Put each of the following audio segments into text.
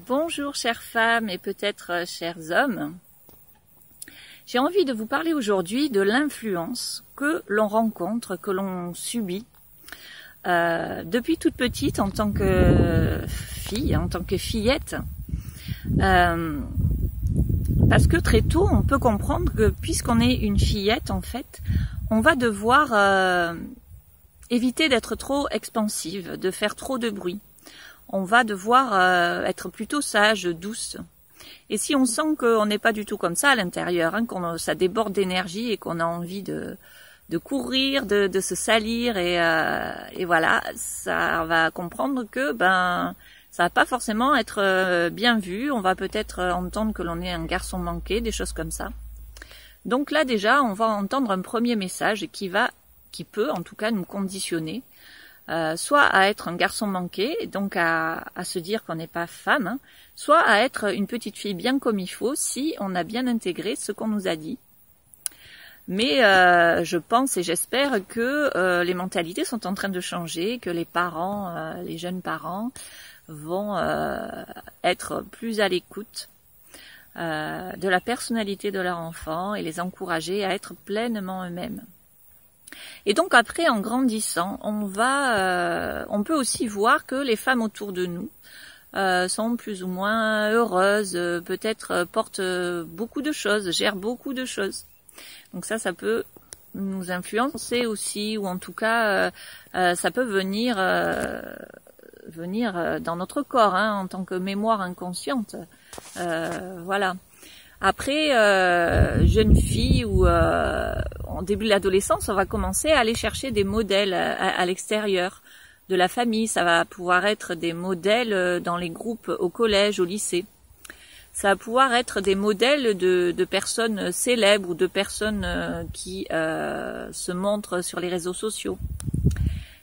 Bonjour chères femmes et peut-être chers hommes. J'ai envie de vous parler aujourd'hui de l'influence que l'on rencontre, que l'on subit depuis toute petite en tant que fille, en tant que fillette. Parce que très tôt, on peut comprendre que puisqu'on est une fillette, en fait, on va devoir éviter d'être trop expansive, de faire trop de bruit. On va devoir être plutôt sage, douce. Et si on sent qu'on n'est pas du tout comme ça à l'intérieur, ça déborde d'énergie et qu'on a envie de courir, de se salir et voilà, ça va comprendre que ça va pas forcément être bien vu. On va peut-être entendre que l'on est un garçon manqué, des choses comme ça. Donc là déjà, on va entendre un premier message qui peut en tout cas nous conditionner. Soit à être un garçon manqué, donc à se dire qu'on n'est pas femme, soit à être une petite fille bien comme il faut si on a bien intégré ce qu'on nous a dit. Mais je pense et j'espère que les mentalités sont en train de changer, que les parents, les jeunes parents vont être plus à l'écoute de la personnalité de leur enfant et les encourager à être pleinement eux-mêmes. Et donc après, en grandissant, on peut aussi voir que les femmes autour de nous sont plus ou moins heureuses, peut-être portent beaucoup de choses, gèrent beaucoup de choses. Donc ça peut nous influencer aussi, ou en tout cas, ça peut venir dans notre corps, en tant que mémoire inconsciente. Voilà. Après, jeune fille ou en début de l'adolescence, on va commencer à aller chercher des modèles à l'extérieur de la famille. Ça va pouvoir être des modèles dans les groupes au collège, au lycée. Ça va pouvoir être des modèles de personnes célèbres ou de personnes qui se montrent sur les réseaux sociaux.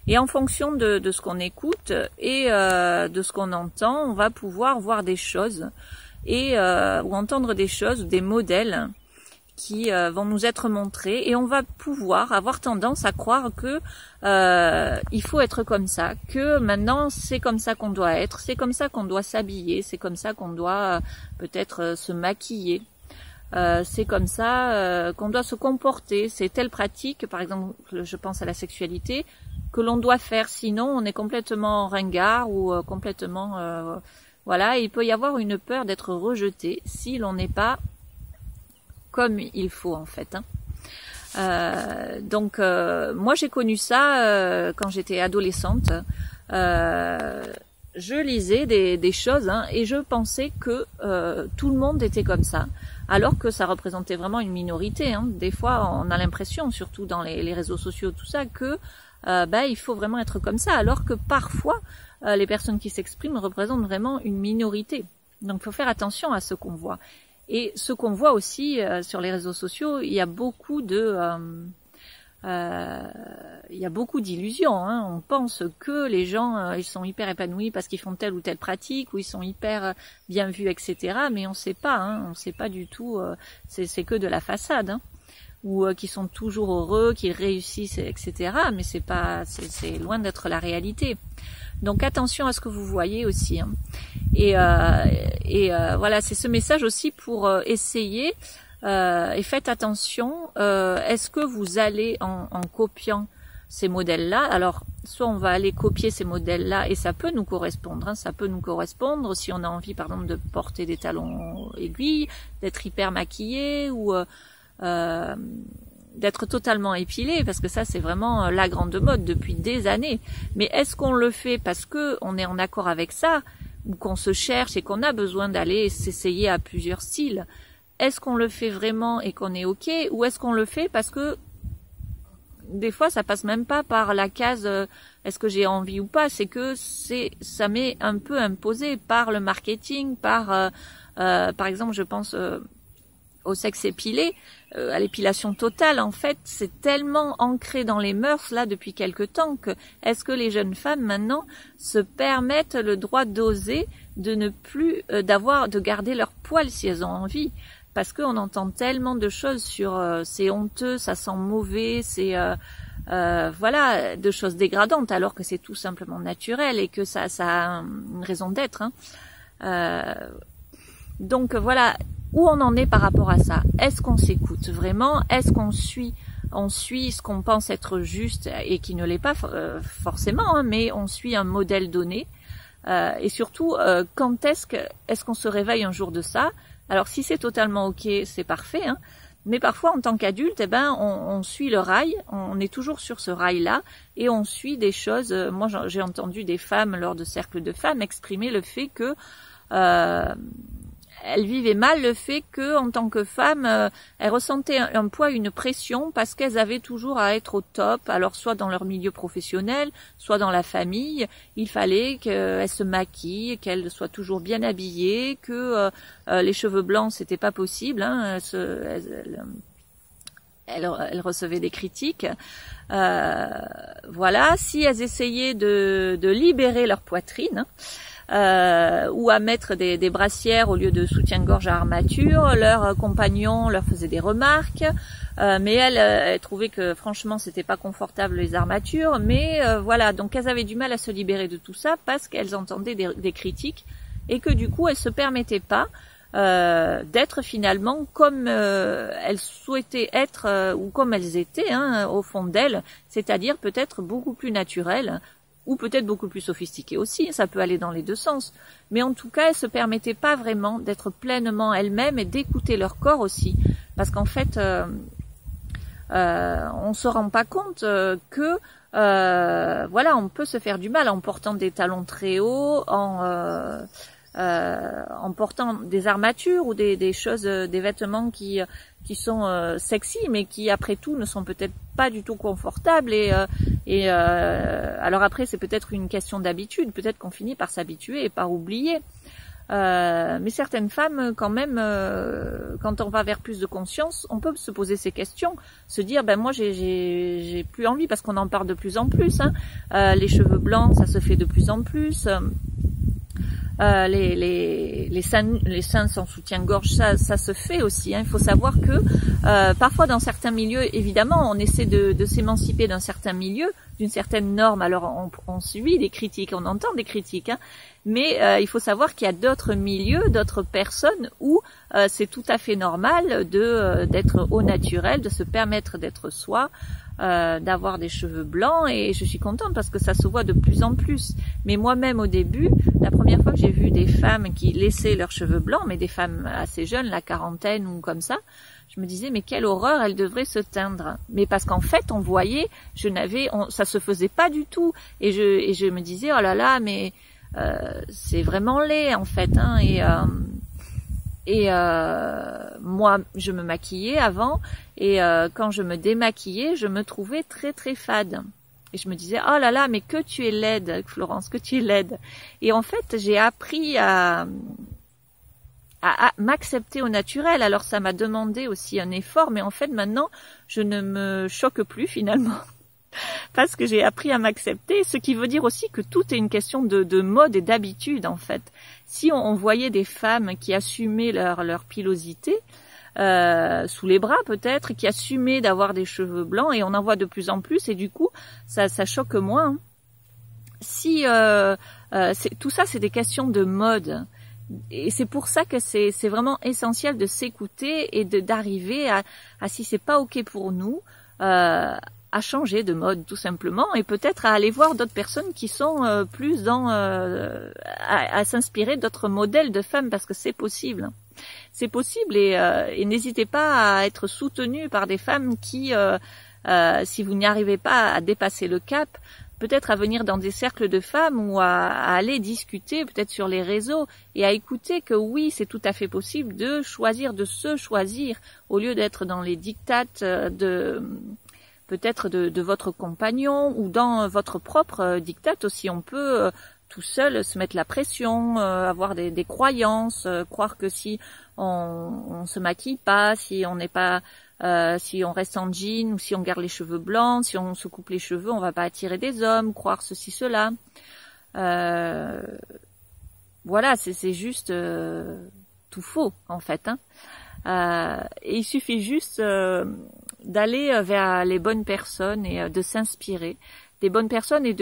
Et en fonction de ce qu'on écoute et de ce qu'on entend, on va pouvoir voir des choses ou entendre des choses, des modèles qui vont nous être montrés, et on va pouvoir avoir tendance à croire que il faut être comme ça, que maintenant c'est comme ça qu'on doit être, c'est comme ça qu'on doit s'habiller, c'est comme ça qu'on doit peut-être se maquiller, c'est comme ça qu'on doit se comporter, c'est telle pratique, par exemple je pense à la sexualité, que l'on doit faire, sinon on est complètement ringard ou complètement voilà, il peut y avoir une peur d'être rejeté si l'on n'est pas comme il faut en fait. Donc moi j'ai connu ça quand j'étais adolescente. Je lisais des choses et je pensais que tout le monde était comme ça, alors que ça représentait vraiment une minorité. Des fois on a l'impression, surtout dans les réseaux sociaux, tout ça, que il faut vraiment être comme ça, alors que parfois les personnes qui s'expriment représentent vraiment une minorité. Donc il faut faire attention à ce qu'on voit. Et ce qu'on voit aussi sur les réseaux sociaux, il y a beaucoup d'illusions. On pense que les gens ils sont hyper épanouis parce qu'ils font telle ou telle pratique, ou ils sont hyper bien vus, etc. Mais on sait pas, on sait pas du tout. C'est que de la façade. Ou qui sont toujours heureux, qu'ils réussissent, etc. Mais c'est loin d'être la réalité. Donc attention à ce que vous voyez aussi. Et voilà, c'est ce message aussi pour essayer. Et faites attention. Est-ce que vous allez en copiant ces modèles-là? Alors, soit on va aller copier ces modèles-là et ça peut nous correspondre. Ça peut nous correspondre si on a envie, par exemple, de porter des talons aiguilles, d'être hyper maquillé ou d'être totalement épilé, parce que ça c'est vraiment la grande mode depuis des années. Mais est-ce qu'on le fait parce que on est en accord avec ça, ou qu'on se cherche et qu'on a besoin d'aller s'essayer à plusieurs styles? Est-ce qu'on le fait vraiment et qu'on est ok, ou est-ce qu'on le fait parce que des fois ça passe même pas par la case est-ce que j'ai envie ou pas, c'est que ça m'est un peu imposé par le marketing, par exemple je pense au sexe épilé, à l'épilation totale, en fait, c'est tellement ancré dans les mœurs là depuis quelque temps que est-ce que les jeunes femmes maintenant se permettent le droit d'oser de ne plus de garder leur poil si elles ont envie, parce qu'on entend tellement de choses sur c'est honteux, ça sent mauvais, c'est voilà, de choses dégradantes, alors que c'est tout simplement naturel et que ça a une raison d'être. Donc voilà où on en est par rapport à ça. Est-ce qu'on s'écoute vraiment? Est-ce qu'on suit ce qu'on pense être juste et qui ne l'est pas forcément, hein, mais on suit un modèle donné. Et surtout, quand est-ce qu'on se réveille un jour de ça? Alors si c'est totalement ok, c'est parfait, hein, mais parfois en tant qu'adulte, eh ben, on suit le rail, on est toujours sur ce rail-là, et on suit des choses. Moi, j'ai entendu des femmes lors de cercles de femmes exprimer le fait que elles vivaient mal le fait que, en tant que femmes, elles ressentaient un poids, une pression, parce qu'elles avaient toujours à être au top. Alors, soit dans leur milieu professionnel, soit dans la famille, il fallait qu'elles se maquillent, qu'elles soient toujours bien habillées, que les cheveux blancs, c'était pas possible. Hein, elles recevaient des critiques. Voilà, si elles essayaient de libérer leur poitrine, ou à mettre des brassières au lieu de soutien-gorge à armature, leurs compagnons leur faisaient des remarques, mais elles trouvaient que franchement c'était pas confortable les armatures, mais voilà, donc elles avaient du mal à se libérer de tout ça parce qu'elles entendaient des critiques et que du coup elles se permettaient pas d'être finalement comme elles souhaitaient être ou comme elles étaient, hein, au fond d'elles, c'est-à-dire peut-être beaucoup plus naturelles, ou peut-être beaucoup plus sophistiquées aussi, ça peut aller dans les deux sens. Mais en tout cas, elles se permettaient pas vraiment d'être pleinement elles-mêmes et d'écouter leur corps aussi. Parce qu'en fait, on se rend pas compte que voilà, on peut se faire du mal en portant des talons très hauts, en portant des armatures ou des choses, des vêtements qui sont sexy, mais qui après tout ne sont peut-être pas du tout confortables. Et alors après, c'est peut-être une question d'habitude, peut-être qu'on finit par s'habituer et par oublier. Mais certaines femmes, quand même, quand on va vers plus de conscience, on peut se poser ces questions, se dire, ben moi j'ai plus envie, parce qu'on en parle de plus en plus, hein. Les cheveux blancs, ça se fait de plus en plus. Les seins sans soutien-gorge, ça se fait aussi, hein. Il faut savoir que parfois dans certains milieux, évidemment, on essaie de s'émanciper d'un certain milieu, d'une certaine norme. Alors on subit des critiques, on entend des critiques, hein. Mais il faut savoir qu'il y a d'autres milieux, d'autres personnes où c'est tout à fait normal d'être au naturel, de se permettre d'être soi, d'avoir des cheveux blancs, et je suis contente parce que ça se voit de plus en plus. Mais moi-même au début, la première fois que j'ai vu des femmes qui laissaient leurs cheveux blancs, mais des femmes assez jeunes, la quarantaine ou comme ça, je me disais mais quelle horreur, elles devraient se teindre. Mais parce qu'en fait on voyait, ça se faisait pas du tout, et je me disais oh là là, mais c'est vraiment laid en fait, hein. Et moi, je me maquillais avant, et quand je me démaquillais, je me trouvais très très fade. Et je me disais, oh là là, mais que tu es laide, Florence, que tu es laide. Et en fait, j'ai appris à m'accepter au naturel. Alors ça m'a demandé aussi un effort, mais en fait maintenant, je ne me choque plus finalement. Parce que j'ai appris à m'accepter, ce qui veut dire aussi que tout est une question de mode et d'habitude en fait. Si on voyait des femmes qui assumaient leur pilosité, sous les bras peut-être, qui assumaient d'avoir des cheveux blancs, et on en voit de plus en plus, et du coup ça choque moins. Si tout ça c'est des questions de mode, et c'est pour ça que c'est vraiment essentiel de s'écouter et d'arriver à si c'est pas ok pour nous, à changer de mode tout simplement, et peut-être à aller voir d'autres personnes qui sont plus dans à s'inspirer d'autres modèles de femmes, parce que c'est possible. C'est possible, et n'hésitez pas à être soutenu par des femmes qui, si vous n'y arrivez pas à dépasser le cap, peut-être à venir dans des cercles de femmes, ou à aller discuter peut-être sur les réseaux, et à écouter que oui, c'est tout à fait possible de choisir, de se choisir, au lieu d'être dans les dictates peut-être de votre compagnon, ou dans votre propre diktat aussi. On peut tout seul se mettre la pression, avoir des croyances, croire que si on se maquille pas, si on n'est pas, si on reste en jean, ou si on garde les cheveux blancs, si on se coupe les cheveux, on va pas attirer des hommes, croire ceci, cela. Voilà, c'est juste tout faux en fait, hein. Et il suffit juste d'aller vers les bonnes personnes et de s'inspirer des bonnes personnes, et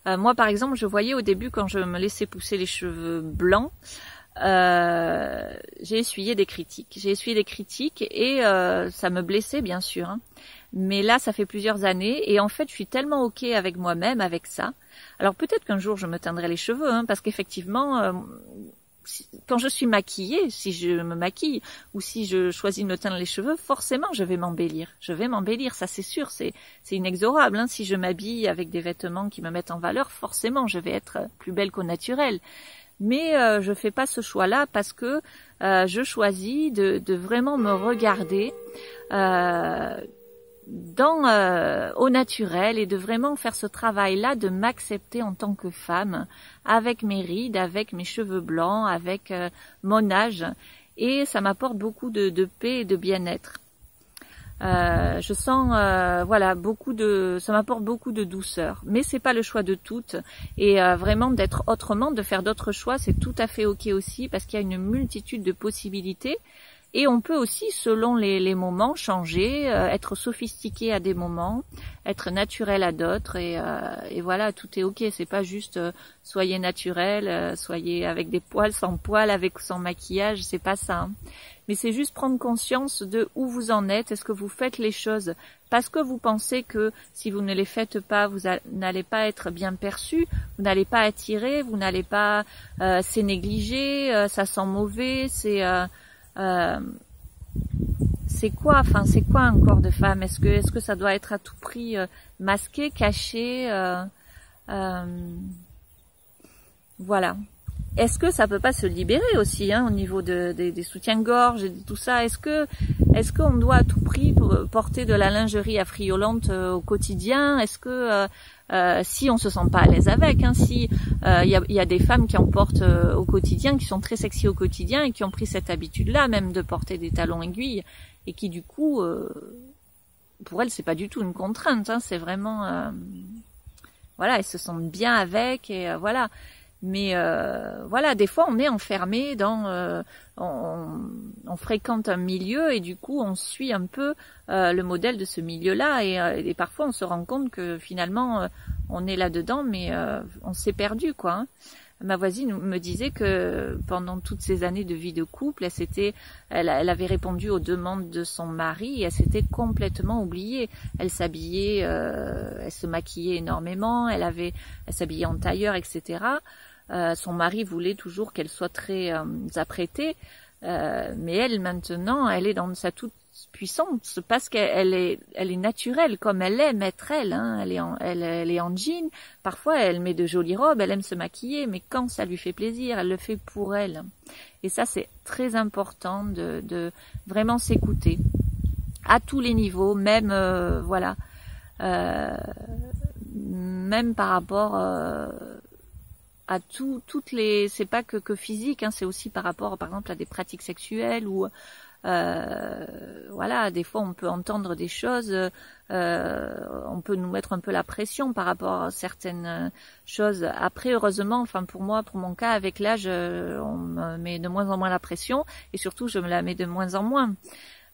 Moi, par exemple, je voyais au début quand je me laissais pousser les cheveux blancs, j'ai essuyé des critiques. Et ça me blessait bien sûr. Hein. Mais là, ça fait plusieurs années et en fait, je suis tellement ok avec moi-même, avec ça. Alors peut-être qu'un jour, je me teindrai les cheveux, hein, parce qu'effectivement, quand je suis maquillée, si je me maquille ou si je choisis de me teindre les cheveux, forcément, je vais m'embellir. Ça c'est sûr, c'est inexorable. Hein. Si je m'habille avec des vêtements qui me mettent en valeur, forcément, je vais être plus belle qu'au naturel. Mais je fais pas ce choix-là parce que je choisis de vraiment me regarder au naturel et de vraiment faire ce travail-là, de m'accepter en tant que femme, avec mes rides, avec mes cheveux blancs, avec mon âge, et ça m'apporte beaucoup de paix et de bien-être. Je sens ça m'apporte beaucoup de douceur, mais c'est pas le choix de toutes et vraiment d'être autrement, de faire d'autres choix, c'est tout à fait ok aussi parce qu'il y a une multitude de possibilités. Et on peut aussi, selon les moments, changer, être sophistiqué à des moments, être naturel à d'autres, et voilà, tout est ok. C'est pas juste soyez naturel, soyez avec des poils, sans poils, avec ou sans maquillage, c'est pas ça. Hein. Mais c'est juste prendre conscience de où vous en êtes. Est-ce que vous faites les choses parce que vous pensez que si vous ne les faites pas, vous n'allez pas être bien perçu, vous n'allez pas attirer, vous n'allez pas, c'est négligé, ça sent mauvais, c'est quoi un corps de femme? Est-ce que ça doit être à tout prix masqué, caché, voilà. Est-ce que ça peut pas se libérer aussi au niveau des soutiens-gorge et de tout ça? Est-ce qu'on doit à tout prix porter de la lingerie affriolante au quotidien? Est-ce que si on se sent pas à l'aise avec, si il y a des femmes qui en portent au quotidien, qui sont très sexy au quotidien et qui ont pris cette habitude-là même de porter des talons aiguilles et qui du coup pour elles c'est pas du tout une contrainte, c'est vraiment voilà, elles se sentent bien avec et voilà. Mais voilà, des fois on est enfermé on fréquente un milieu et du coup on suit un peu le modèle de ce milieu-là et parfois on se rend compte que finalement on est là-dedans mais on s'est perdu quoi. Hein. Ma voisine me disait que pendant toutes ces années de vie de couple, elle avait répondu aux demandes de son mari et elle s'était complètement oubliée. Elle s'habillait, elle se maquillait énormément, elle s'habillait en tailleur, etc. Son mari voulait toujours qu'elle soit très apprêtée, mais elle maintenant, elle est dans sa toute puissance parce qu'elle est naturelle comme elle aime être elle. Elle est en jean. Parfois, elle met de jolies robes, elle aime se maquiller, mais quand ça lui fait plaisir, elle le fait pour elle. Et ça, c'est très important de vraiment s'écouter à tous les niveaux, même voilà, même par rapport à toutes les, c'est pas que physique, c'est aussi par rapport, par exemple, à des pratiques sexuelles ou voilà, des fois on peut entendre des choses, on peut nous mettre un peu la pression par rapport à certaines choses. Après, heureusement, pour moi, pour mon cas, avec l'âge, on me met de moins en moins la pression et surtout je me la mets de moins en moins.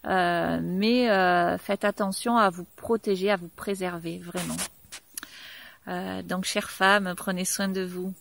Mais faites attention à vous protéger, à vous préserver, vraiment. Donc, chères femmes, prenez soin de vous.